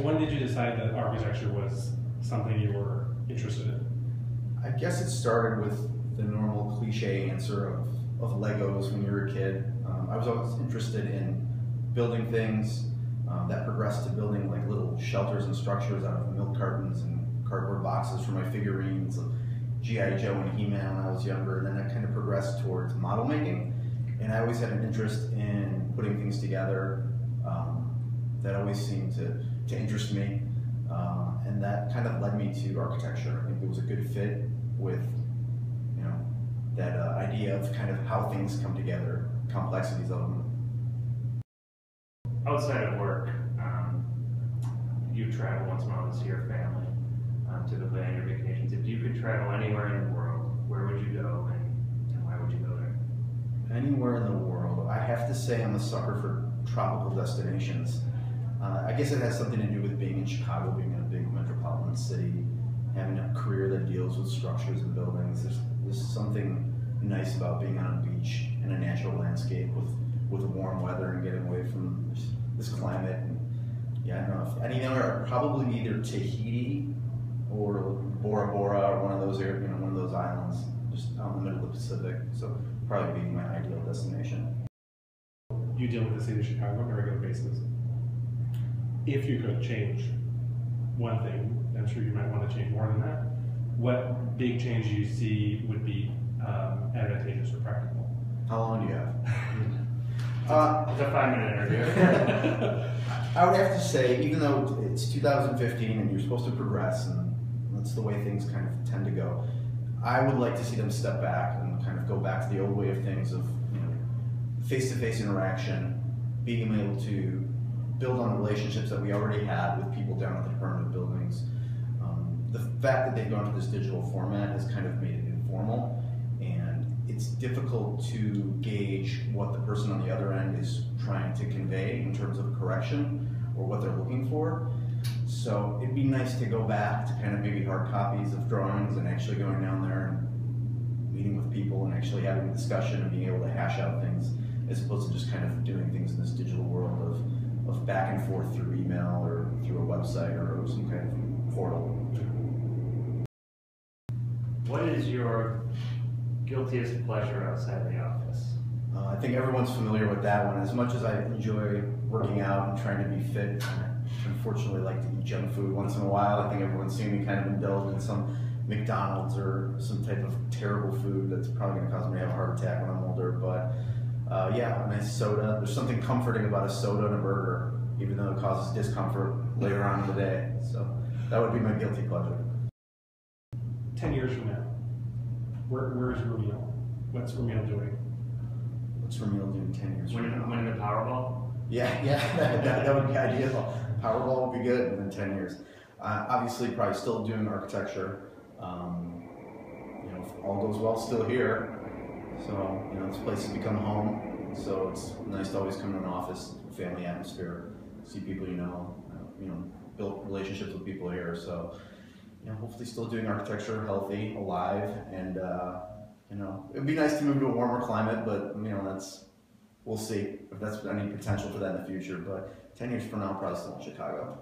When did you decide that architecture was something you were interested in? I guess it started with the normal cliche answer of Legos when you were a kid. I was always interested in building things that progressed to building like little shelters and structures out of milk cartons and cardboard boxes for my figurines, like G.I. Joe and He-Man when I was younger, and then that kind of progressed towards model making. And I always had an interest in putting things together. That always seemed to interest me. And that kind of led me to architecture. I think it was a good fit with, that idea of kind of how things come together, complexities of them. Outside of work, you travel once in a while to see your family, typically on your vacations. If you could travel anywhere in the world, where would you go and why would you go there? Anywhere in the world. I have to say I'm a sucker for tropical destinations. I guess it has something to do with being in Chicago, being in a big metropolitan city, having a career that deals with structures and buildings. There's something nice about being on a beach in a natural landscape with warm weather and getting away from this climate. And yeah, I don't know. Anywhere, probably either Tahiti or Bora Bora or one of those islands, just out in the middle of the Pacific. So probably being my ideal destination. You deal with the city of Chicago on a regular basis. If you could change one thing, I'm sure you might want to change more than that, what big change you see would be advantageous or practical? How long do you have? It's a 5-minute interview. I would have to say, even though it's 2015 and you're supposed to progress, and that's the way things kind of tend to go, I would like to see them step back and kind of go back to the old way of things of face-to-face interaction, being able to build on the relationships that we already had with people down at the Department of Buildings. The fact that they've gone to this digital format has kind of made it informal, and it's difficult to gauge what the person on the other end is trying to convey in terms of correction or what they're looking for. So it'd be nice to go back to kind of maybe hard copies of drawings and actually going down there and meeting with people and actually having a discussion and being able to hash out things, as opposed to just kind of doing things in this digital world of back and forth through email or through a website or some kind of portal. What is your guiltiest pleasure outside the office? I think everyone's familiar with that one. As much as I enjoy working out and trying to be fit, I unfortunately like to eat junk food once in a while. I think everyone's seen me kind of indulge in some McDonald's or some type of terrible food that's probably going to cause me to have a heart attack when I'm older. But yeah, a nice soda. There's something comforting about a soda and a burger, even though it causes discomfort later on in the day. So that would be my guilty pleasure. 10 years from now, where's Ramiel? What's Ramiel doing? What's Ramiel doing 10 years from now? Winning the Powerball? Yeah, that would be ideal. Powerball would be good in 10 years. Obviously, probably still doing architecture. If all goes well, still here. So, this place has become home. So it's nice to always come to an office, family atmosphere, see people build relationships with people here. So, hopefully still doing architecture, healthy, alive, and it'd be nice to move to a warmer climate, but we'll see if that's any potential for that in the future. But 10 years from now, I'm probably still in Chicago.